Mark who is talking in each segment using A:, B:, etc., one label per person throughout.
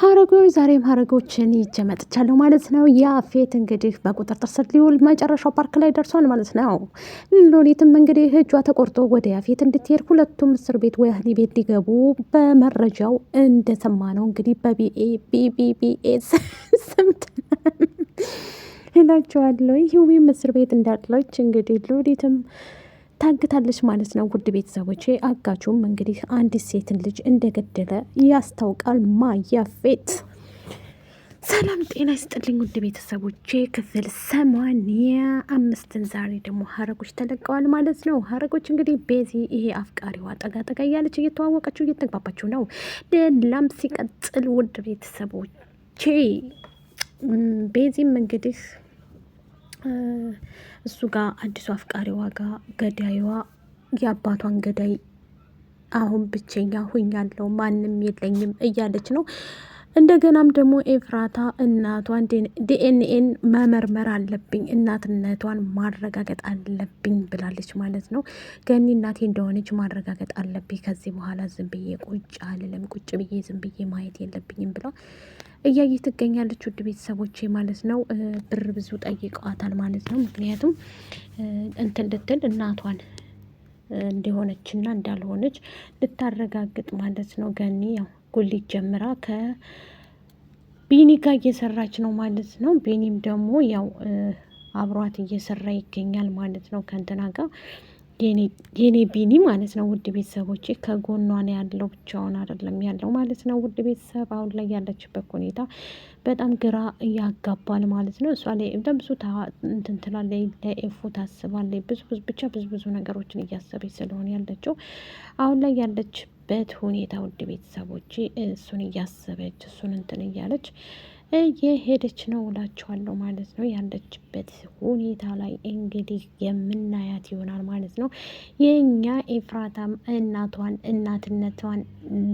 A: ሀረጎች ዛሬም ሀረጎችን ይዤ መጥቻለሁ ማለት ነው። ያፌት እንግዲህ በቁጥጥር ስር ሊውል መጨረሻው ፓርክ ላይ ደርሷል ማለት ነው። ሎሊትም እንግዲህ እጇ ተቆርጦ ወደ ያፌት እንድትሄድ ሁለቱም እስር ቤት ወህኒ ቤት ሊገቡ በመረጃው እንደሰማ ነው እንግዲህ በቢቢኤስ ስምት እላቸዋለሁ። ይህም እስር ቤት እንዳለች እንግዲህ ሎሊትም ታግታለች ማለት ነው። ውድ ቤተሰቦቼ አጋቹም እንግዲህ አንዲት ሴትን ልጅ እንደገደለ ያስታውቃል። ያፌት ሰላም ጤና ይስጥልኝ ውድ ቤተሰቦቼ ክፍል 85ን ዛሬ ደግሞ ሀረጎች ተለቀዋል ማለት ነው። ሀረጎች እንግዲህ ቤዚ ይሄ አፍቃሪዋ ጠጋ ጠጋ እያለች እየተዋወቀችው እየተግባባችው ነው። ሌላም ሲቀጥል ውድ ቤተሰቦቼ ቤዚም እንግዲህ እሱ ጋር አዲሱ አፍቃሪዋ ጋር ገዳይዋ የአባቷን ገዳይ አሁን ብቸኛ ሁኛለሁ ማንም የለኝም እያለች ነው። እንደገናም ደግሞ ኤፍራታ እናቷን ዲኤንኤን መመርመር አለብኝ እናትነቷን ማረጋገጥ አለብኝ ብላለች ማለት ነው። ገኒ እናቴ እንደሆነች ማረጋገጥ አለብኝ ከዚህ በኋላ ዝም ብዬ ቁጭ አልልም፣ ቁጭ ብዬ ዝም ብዬ ማየት የለብኝም ብላ እያየች ትገኛለች። ውድ ቤተሰቦቼ ማለት ነው። ብር ብዙ ጠይቀዋታል ማለት ነው። ምክንያቱም እንትን ልትል እናቷን እንደሆነችና እንዳልሆነች ልታረጋግጥ ማለት ነው። ገኒ ያው ጉሊት ጀምራ ከቢኒ ጋር እየሰራች ነው ማለት ነው። ቢኒም ደግሞ ያው አብሯት እየሰራ ይገኛል ማለት ነው ከእንትና ጋር የኔ ቢኒ ማለት ነው። ውድ ቤተሰቦቼ ከጎኗ ነው ያለው፣ ብቻውን አይደለም ያለው ማለት ነው። ውድ ቤተሰብ አሁን ላይ ያለችበት ሁኔታ በጣም ግራ ያጋባል ማለት ነው። እሷ ላይ ብዙ እንትን ትላለች፣ ለኤፉ ታስባለች፣ ብዙ ነገሮችን እያሰበች ስለሆነ ያለችው አሁን ላይ ያለችበት ሁኔታ ውድ ቤተሰቦቼ እሱን እያሰበች እሱን እንትን እያለች የሄደች ነው እላችኋለሁ ማለት ነው። ያለችበት ሁኔታ ላይ እንግዲህ የምናያት ይሆናል ማለት ነው። የኛ ኤፍራታም እናትነቷን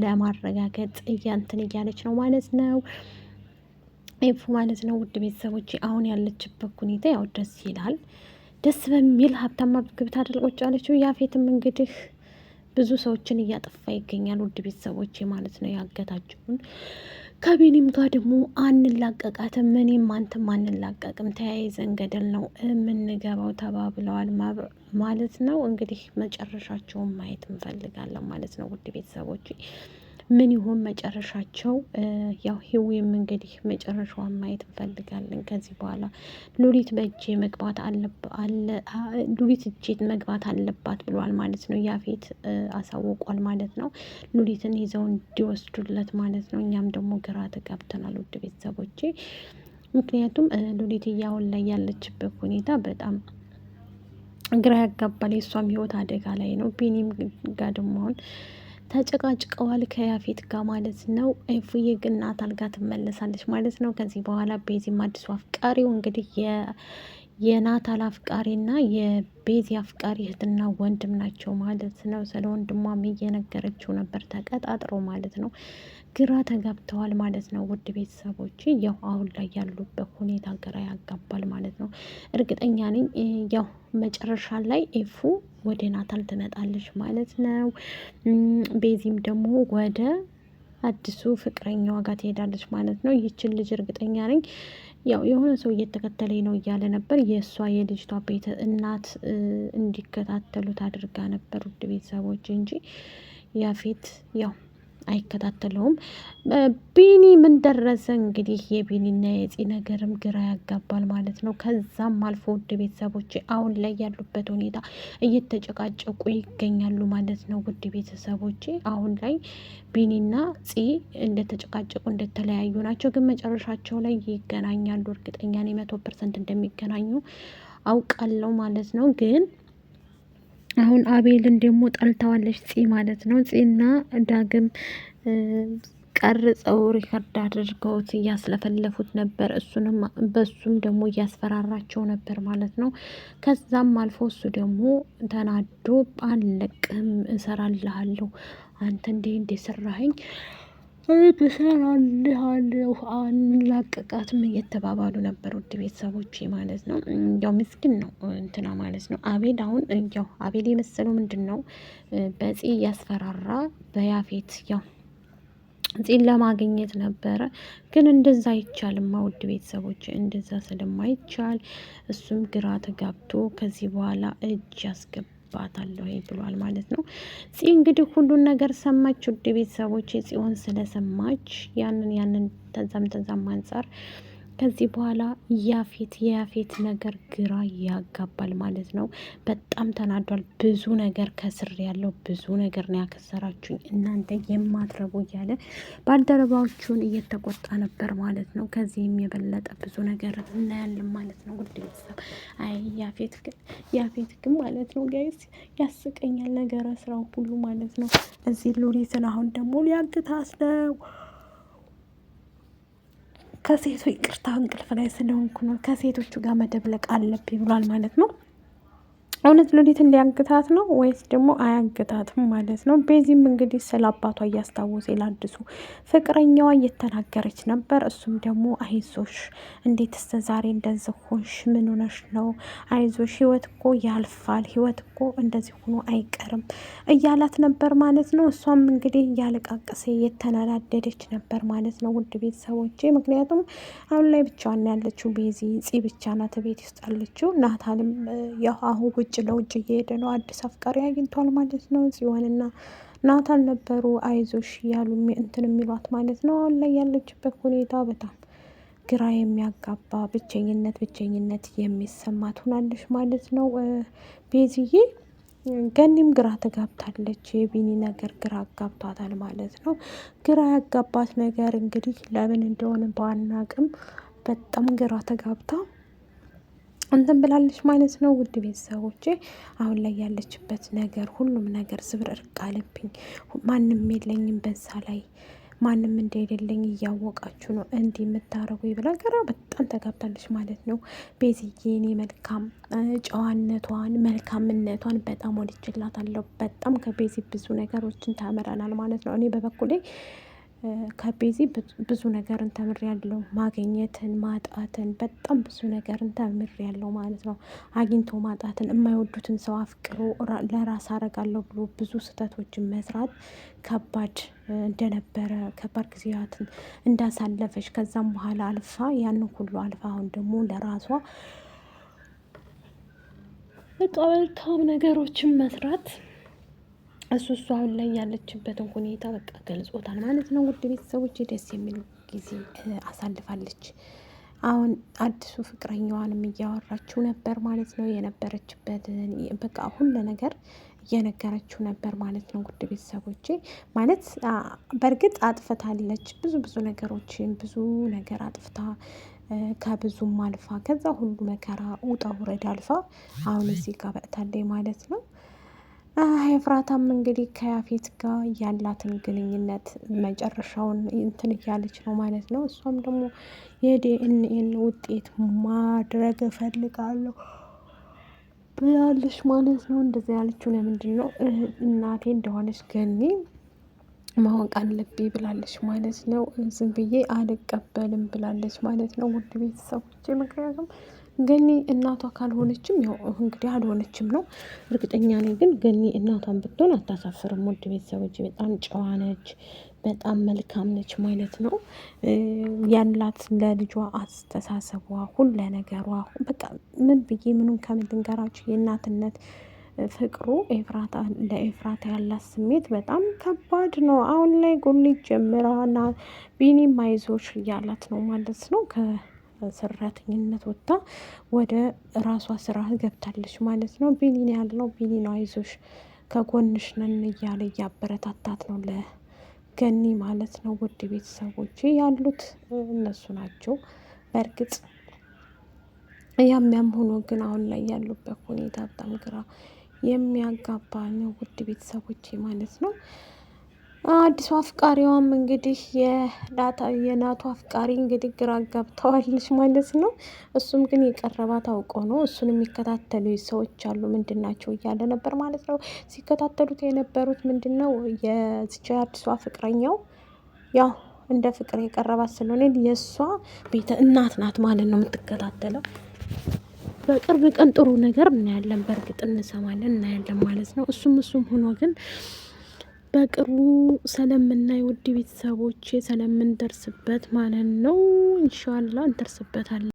A: ለማረጋገጥ እያንትን እያለች ነው ማለት ነው። ኤፉ ማለት ነው። ውድ ቤተሰቦች አሁን ያለችበት ሁኔታ ያው ደስ ይላል። ደስ በሚል ሀብታማ ግብት አድርጎች አለችው። ያፌትም እንግዲህ ብዙ ሰዎችን እያጠፋ ይገኛል። ውድ ቤተሰቦች ማለት ነው። ያገታችሁን ከቤኒም ጋር ደግሞ አንላቀቃትም፣ እኔም አንተም አንላቀቅም፣ ተያይዘን ገደል ነው የምንገባው ተባብለዋል ማለት ነው። እንግዲህ መጨረሻቸውን ማየት እንፈልጋለን ማለት ነው። ውድ ቤተሰቦች ምን ይሆን መጨረሻቸው? ያው ህዊም እንግዲህ መጨረሻዋን ማየት እንፈልጋለን። ከዚህ በኋላ ሉሊት በእጄ መግባት ሉሊት እጄ መግባት አለባት ብሏል ማለት ነው። ያፌት አሳውቋል ማለት ነው። ሉሊትን ይዘው እንዲወስዱለት ማለት ነው። እኛም ደግሞ ግራ ተጋብተናል ውድ ቤተሰቦቼ። ምክንያቱም ሉሊት አሁን ላይ ያለችበት ሁኔታ በጣም ግራ ያጋባል። የእሷም ህይወት አደጋ ላይ ነው። ቢኒም ጋር ደግሞ አሁን ተጨቃጭቀዋል ከያፌት ጋር ማለት ነው። ኤፉዬ ግን ናታል ጋር ትመለሳለች ማለት ነው። ከዚህ በኋላ ቤዚም አዲሱ አፍቃሪው እንግዲህ የናታል አፍቃሪና የቤዚ አፍቃሪ እህትና ወንድም ናቸው ማለት ነው። ስለ ወንድሟም እየነገረችው ነበር ተቀጣጥሮ ማለት ነው። ግራ ተጋብተዋል ማለት ነው። ውድ ቤተሰቦች ያው አሁን ላይ ያሉበት ሁኔታ ግራ ያጋባል ማለት ነው። እርግጠኛ ነኝ ያው መጨረሻ ላይ ኤፉ ወደ ናታል ትመጣለች ማለት ነው። ቤዚም ደግሞ ወደ አዲሱ ፍቅረኛዋ ጋር ትሄዳለች ማለት ነው። ይችን ልጅ እርግጠኛ ነኝ ያው የሆነ ሰው እየተከተለኝ ነው እያለ ነበር። የእሷ የልጅቷ ቤተ እናት እንዲከታተሉት አድርጋ ነበር ውድ ቤተሰቦች እንጂ ያፌት ያው አይከታተለውም። ቢኒ ምን ደረሰ እንግዲህ የቢኒና የፂ ነገርም ግራ ያጋባል ማለት ነው። ከዛም አልፎ ውድ ቤተሰቦች አሁን ላይ ያሉበት ሁኔታ እየተጨቃጨቁ ይገኛሉ ማለት ነው። ውድ ቤተሰቦች አሁን ላይ ቢኒና ፂ እንደተጨቃጨቁ እንደተለያዩ ናቸው። ግን መጨረሻቸው ላይ ይገናኛሉ። እርግጠኛ ነኝ 100% እንደሚገናኙ አውቃለሁ ማለት ነው። ግን አሁን አቤልን ደግሞ ጠልተዋለች ፂ ማለት ነው። ፂና ዳግም ቀርጸው ሪከርድ አድርገውት እያስለፈለፉት ነበር። በሱም ደግሞ እያስፈራራቸው ነበር ማለት ነው። ከዛም አልፎ እሱ ደግሞ ተናዶ አልለቅህም፣ እሰራልሃለሁ፣ አንተ እንዴ ሰራኸኝ ትሰራልሃለሁ፣ አንላቀቃትም እየተባባሉ ነበር ውድ ቤተሰቦች ማለት ነው። ያው ምስኪን ነው እንትና ማለት ነው አቤል። አሁን ያው አቤል የመሰለው ምንድን ነው በፂ እያስፈራራ በያፌት ያው ጺን ለማግኘት ነበረ። ግን እንደዛ አይቻልም ውድ ቤተሰቦች፣ እንደዛ ስለማይቻል እሱም ግራ ተጋብቶ ከዚህ በኋላ እጅ ያስገባታለሁ ብሏል ማለት ነው። ጺ እንግዲህ ሁሉን ነገር ሰማች ውድ ቤተሰቦች። ጽዮን ስለሰማች ያንን ተዛም አንጻር ከዚህ በኋላ የያፌት ነገር ግራ ያጋባል ማለት ነው። በጣም ተናዷል። ብዙ ነገር ከስር ያለው ብዙ ነገር ነው ያከሰራችሁኝ እናንተ የማትረቡ እያለ ባልደረባዎቹን እየተቆጣ ነበር ማለት ነው። ከዚህም የበለጠ ብዙ ነገር እናያለን ማለት ነው። ውድ ቤተሰብ አይ ያፌት ግን ማለት ነው ጋይስ ያስቀኛል ነገረ ስራው ሁሉ ማለት ነው። እዚህ ሉሊትን አሁን ደግሞ ሊያግታት ነው። ከሴቱ ይቅርታ እንቅልፍ ላይ ስለሆንኩ ነው፣ ከሴቶቹ ጋር መደብለቅ አለብኝ ብሏል ማለት ነው። እውነት ሉሊትን ሊያግታት ነው ወይስ ደግሞ አያግታትም ማለት ነው? ቤዚም እንግዲህ ስለ አባቷ እያስታወሰ ላድሱ ፍቅረኛዋ እየተናገረች ነበር። እሱም ደግሞ አይዞሽ፣ እንዴት እስከ ዛሬ እንደዚህ ሆንሽ? ምን ሆነሽ ነው? አይዞሽ፣ ህይወት እኮ ያልፋል፣ ህይወት እኮ እንደዚህ ሆኖ አይቀርም እያላት ነበር ማለት ነው። እሷም እንግዲህ እያለቃቀሰ የተናዳደደች ነበር ማለት ነው። ውድ ቤተሰቦቼ ምክንያቱም አሁን ላይ ብቻዋን ያለችው ቤዚ ፂ ብቻ ናት ቤት ውስጥ ያለችው። ናታልም ያው አሁን ውጭ ለውጭ እየሄደ ነው። አዲስ አፍቃሪ አግኝቷል ማለት ነው። ጽዮንና ናታል ነበሩ አይዞሽ እያሉ እንትን የሚሏት ማለት ነው። አሁን ላይ ያለችበት ሁኔታ በጣም ግራ የሚያጋባ ብቸኝነት የሚሰማት ሆናለች ማለት ነው። ቤዝዬ ገኒም ግራ ተጋብታለች። የቢኒ ነገር ግራ አጋብቷታል ማለት ነው። ግራ ያጋባት ነገር እንግዲህ ለምን እንደሆነ ባናቅም በጣም ግራ ተጋብታ እንትን ብላለች ማለት ነው። ውድ ቤተሰቦቼ አሁን ላይ ያለችበት ነገር ሁሉም ነገር ዝብርርቅ አለብኝ። ማንም የለኝም፣ በዛ ላይ ማንም እንደሌለኝ እያወቃችሁ ነው እንዲህ የምታረጉ ብላ ግራ በጣም ተጋብታለች ማለት ነው። ቤዝዬ እኔ መልካም ጨዋነቷን መልካምነቷን በጣም ወድጄላታለሁ። በጣም ከቤዚ ብዙ ነገሮችን ተምረናል ማለት ነው። እኔ በበኩሌ ከቤዚ ብዙ ነገርን ተምሬያለሁ። ማግኘትን፣ ማጣትን በጣም ብዙ ነገርን ተምሬያለሁ ማለት ነው። አግኝቶ ማጣትን፣ የማይወዱትን ሰው አፍቅሮ ለራስ አረጋለሁ ብሎ ብዙ ስህተቶችን መስራት ከባድ እንደነበረ፣ ከባድ ጊዜያትን እንዳሳለፈች ከዛም በኋላ አልፋ ያንን ሁሉ አልፋ አሁን ደግሞ ለራሷ በቃ መልካም ነገሮችን መስራት እሱ አሁን ላይ ያለችበትን ሁኔታ በቃ ገልጾታል ማለት ነው። ውድ ቤተሰቦች ደስ የሚሉ ጊዜ አሳልፋለች። አሁን አዲሱ ፍቅረኛዋንም እያወራችው ነበር ማለት ነው። የነበረችበትን በቃ ሁሉ ነገር እየነገረችው ነበር ማለት ነው። ውድ ቤተሰቦቼ ማለት በእርግጥ አጥፍታለች ብዙ ነገሮችን ብዙ ነገር አጥፍታ ከብዙም አልፋ ከዛ ሁሉ መከራ ውጣ ውረድ አልፋ አሁን እዚህ ጋር በእታለች ማለት ነው። ኤፍራታም እንግዲህ ከያፌት ጋር ያላትን ግንኙነት መጨረሻውን እንትን እያለች ነው ማለት ነው። እሷም ደግሞ የዲኤንኤን ውጤት ማድረግ እፈልጋለሁ ብላለች ማለት ነው። እንደዛ ያለችው ለምንድን ነው? እናቴ እንደሆነች ገኒ ማወቅ አለብኝ ብላለች ማለት ነው። ዝም ብዬ አልቀበልም ብላለች ማለት ነው። ውድ ቤተሰቦቼ ምክንያቱም ገኒ እናቷ ካልሆነችም ያው እንግዲህ አልሆነችም ነው እርግጠኛ ነኝ። ግን ገኒ እናቷን ብትሆን አታሳፍርም። ውድ ቤተሰቦች በጣም ጨዋ ነች፣ በጣም መልካም ነች ማለት ነው። ያላት ለልጇ አስተሳሰቧ፣ ሁለ ነገሯ በቃ ምን ብዬ ምኑን ከምን ልንገራችሁ የእናትነት ፍቅሩ ለኤፍራታ ያላት ስሜት በጣም ከባድ ነው። አሁን ላይ ጉሊት ጀምራ እና ቢኒም አይዞሽ እያላት ነው ማለት ነው። ሰራተኝነት ወጥታ ወደ ራሷ ስራ ገብታለች ማለት ነው። ቢኒ ነው ያለው። ቢኒ ነው አይዞሽ ከጎንሽ ነን እያለ እያበረታታት ነው ለገኒ ማለት ነው። ውድ ቤተሰቦች ያሉት እነሱ ናቸው። በእርግጥ ያም ሆኖ ግን አሁን ላይ ያሉበት ሁኔታ በጣም ግራ የሚያጋባ ነው። ውድ ቤተሰቦች ማለት ነው። አዲሱ አፍቃሪዋም እንግዲህ የናቱ አፍቃሪ እንግዲህ ግራ ገብተዋለች ማለት ነው። እሱም ግን የቀረባት አውቆ ነው። እሱን የሚከታተሉ ሰዎች አሉ ምንድን ናቸው እያለ ነበር ማለት ነው። ሲከታተሉት የነበሩት ምንድን ነው የዚቻ አዲሷ ፍቅረኛው ያው እንደ ፍቅር የቀረባት ስለሆነ የእሷ ቤተ እናት ናት ማለት ነው የምትከታተለው። በቅርብ ቀን ጥሩ ነገር እናያለን፣ በእርግጥ እንሰማለን እናያለን ማለት ነው። እሱም ሆኖ ግን በቅርቡ ስለምናይ ውድ ቤተሰቦች ስለምንደርስበት ማለት ነው። ኢንሻአላህ እንደርስበታለን።